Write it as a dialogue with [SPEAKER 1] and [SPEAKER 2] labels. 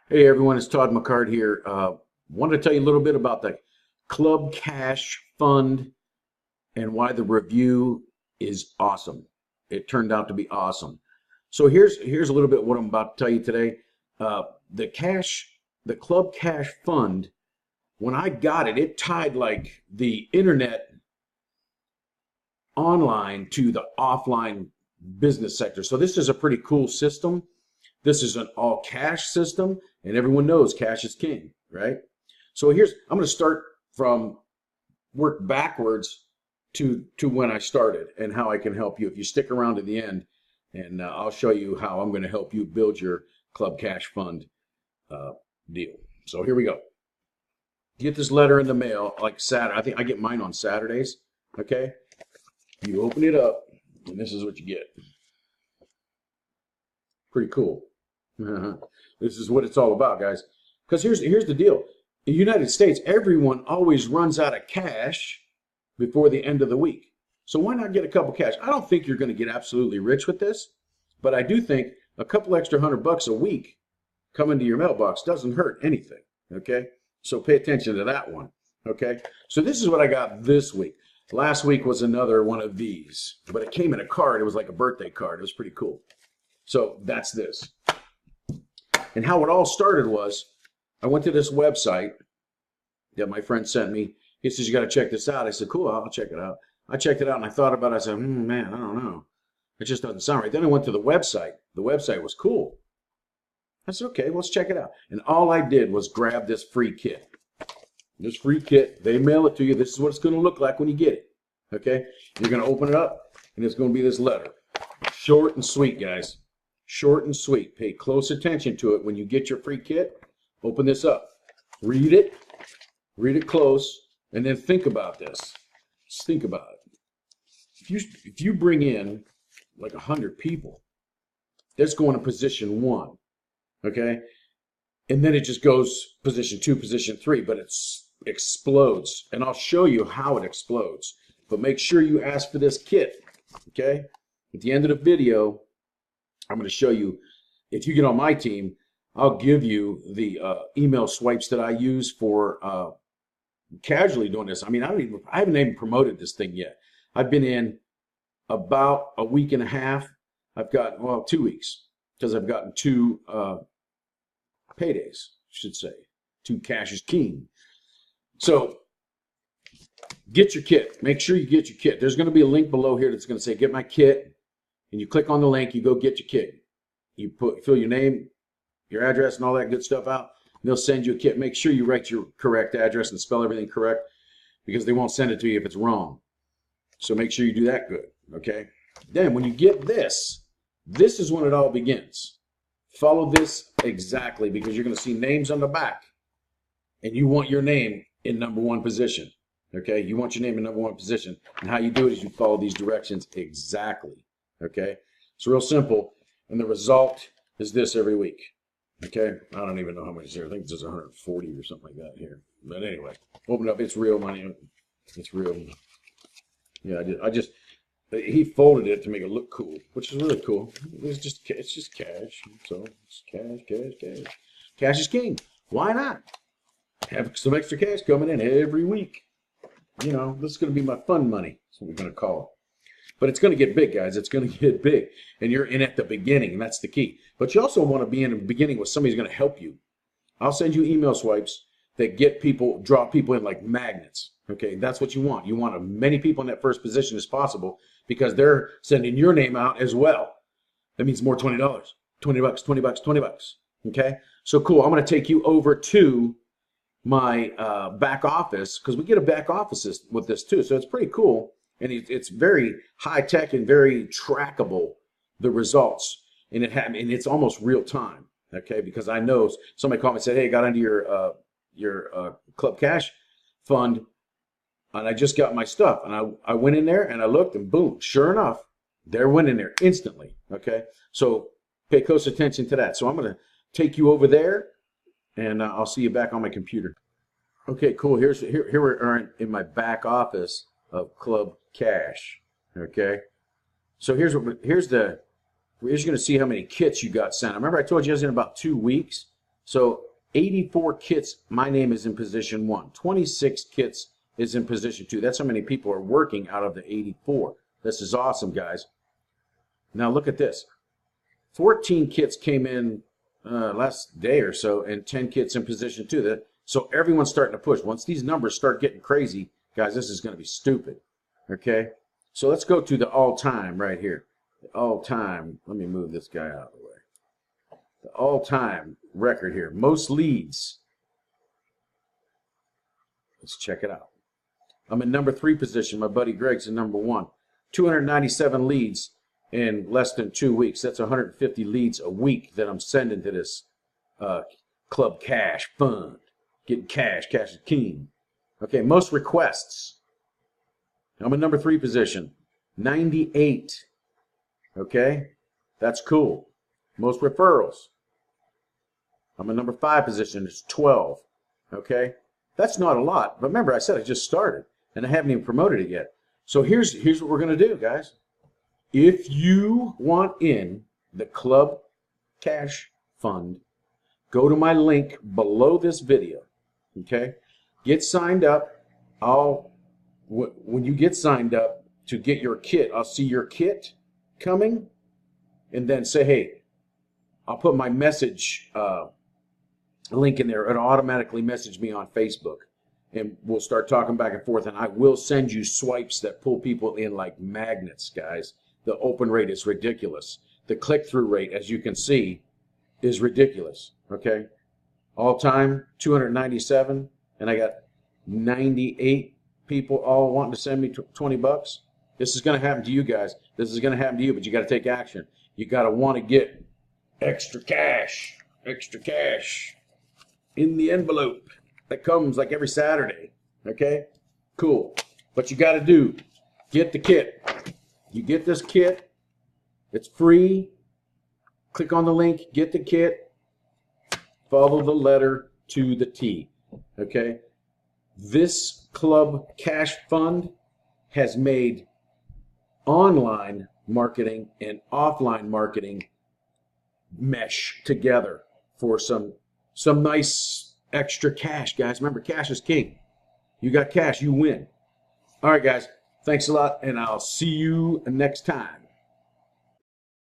[SPEAKER 1] Hey everyone, it's Todd M here. Wanted to tell you a little bit about the Club Cash Fund and why the review is awesome. It turned out to be awesome. So here's a little bit what I'm about to tell you today. Uh, the cash, the Club Cash Fund, when I got it, it tied like the internet online to the offline business sector. So this is a pretty cool system. This is an all cash system, and everyone knows cash is king, right? So I'm going to start from work backwards to when I started and how I can help you. If you stick around to the end, and I'll show you how I'm going to help you build your Club Cash Fund uh, deal. So here we go. Get this letter in the mail like Saturday. I think I get mine on Saturdays. Okay, you open it up, and this is what you get. Pretty cool. This is what it's all about, guys. Because here's the deal. In the United States, everyone always runs out of cash before the end of the week. So why not get a couple cash? I don't think you're going to get absolutely rich with this, but I do think a couple extra $100 a week coming to your mailbox doesn't hurt anything. Okay? So pay attention to that one. Okay? So this is what I got this week. Last week was another one of these, but it came in a card. It was like a birthday card. It was pretty cool. So that's this. And how it all started was I went to this website that my friend sent me. He says, you got to check this out. I said, cool, I'll check it out. I checked it out and I thought about it. I said, man, I don't know. It just doesn't sound right. Then I went to the website. The website was cool. I said, okay, let's check it out. And all I did was grab this free kit. This free kit, they mail it to you. This is what it's going to look like when you get it. Okay? You're going to open it up and it's going to be this letter. Short and sweet, guys. Short and sweet. Pay close attention to it when you get your free kit. Open this up. Read it close, and then think about this. Just think about it. If you bring in like 100 people, that's going to position 1, okay? And then it just goes position 2, position 3, but it explodes. And I'll show you how it explodes. But make sure you ask for this kit, okay? At the end of the video, I'm going to show you, if you get on my team, I'll give you the email swipes that I use for casually doing this. I mean, I haven't even promoted this thing yet. I've been in about a week and a half. I've got, well, 2 weeks, because I've gotten 2 paydays, I should say. 2 cash is king. So get your kit. Make sure you get your kit. There's going to be a link below here that's going to say, get my kit. And you click on the link, you go get your kit. You fill your name, your address, and all that good stuff out. And they'll send you a kit. Make sure you write your correct address and spell everything correct, because they won't send it to you if it's wrong. So make sure you do that good, okay? Then when you get this is when it all begins. Follow this exactly, because you're going to see names on the back. And you want your name in #1 position, okay? You want your name in #1 position. And how you do it is you follow these directions exactly. Okay, it's real simple, and the result is this every week. Okay, I don't even know how much is here. I think it's just 140 or something like that here. But anyway, open it up. It's real money. It's real. Yeah, he folded it to make it look cool, which is really cool. It's just cash. So it's cash. Cash is king. Why not? Have some extra cash coming in every week. You know, this is going to be my fun money. That's what we're going to call it. But it's going to get big, guys. It's going to get big. And you're in at the beginning, and that's the key. But you also want to be in the beginning with somebody who's going to help you. I'll send you email swipes that draw people in like magnets. Okay, that's what you want. You want as many people in that first position as possible, because they're sending your name out as well. That means more $20. $20. Okay, so cool. I'm going to take you over to my back office, because we get a back office with this too. So it's pretty cool. And it's very high tech and very trackable, the results, and it's almost real time. Okay, because I know somebody called me and said, "Hey, I got into your Club Cash Fund, and I just got my stuff." And I went in there and I looked, and boom, sure enough, there went in there instantly. Okay, so pay close attention to that. So I'm going to take you over there, and I'll see you back on my computer. Okay, cool. Here we're in my back office of Club Cash. Okay, so here's going to see how many kits you got sent. Remember I told you I was in about 2 weeks. So 84 kits, my name is in position 1. 26 kits is in position 2. That's how many people are working out of the 84. This is awesome, guys. Now look at this. 14 kits came in last day or so, and 10 kits in position 2. So everyone's starting to push. Once these numbers start getting crazy, guys, this is going to be stupid. Okay? So let's go to the all-time right here. The all-time. Let me move this guy out of the way. The all-time record here. Most leads. Let's check it out. I'm in number 3 position. My buddy Greg's in number 1. 297 leads in less than 2 weeks. That's 150 leads a week that I'm sending to this Club Cash Fund. Getting cash. Cash is king. Okay, most requests. I'm in number 3 position. 98. Okay, that's cool. Most referrals. I'm in number 5 position. It's 12. Okay, that's not a lot. But remember, I said I just started, and I haven't even promoted it yet. So here's what we're going to do, guys. If you want in the Club Cash Fund, go to my link below this video. Okay, get signed up. When you get signed up to get your kit, I'll see your kit coming, and then say, hey, I'll put my message link in there. It'll automatically message me on Facebook, and we'll start talking back and forth, and I will send you swipes that pull people in like magnets, guys. The open rate is ridiculous. The click-through rate, as you can see, is ridiculous. Okay, all time 297, and I got 98 people all wanting to send me 20 bucks. This is going to happen to you guys. This is going to happen to you, but you got to take action. You got to want to get extra cash in the envelope that comes like every Saturday. Okay, cool. But you got to get the kit. You get this kit. It's free. Click on the link, get the kit. Follow the letter to the T. Okay? This Club Cash Fund has made online marketing and offline marketing mesh together for some nice extra cash, guys. Remember, cash is king. You got cash, you win. All right, guys. Thanks a lot, and I'll see you next time.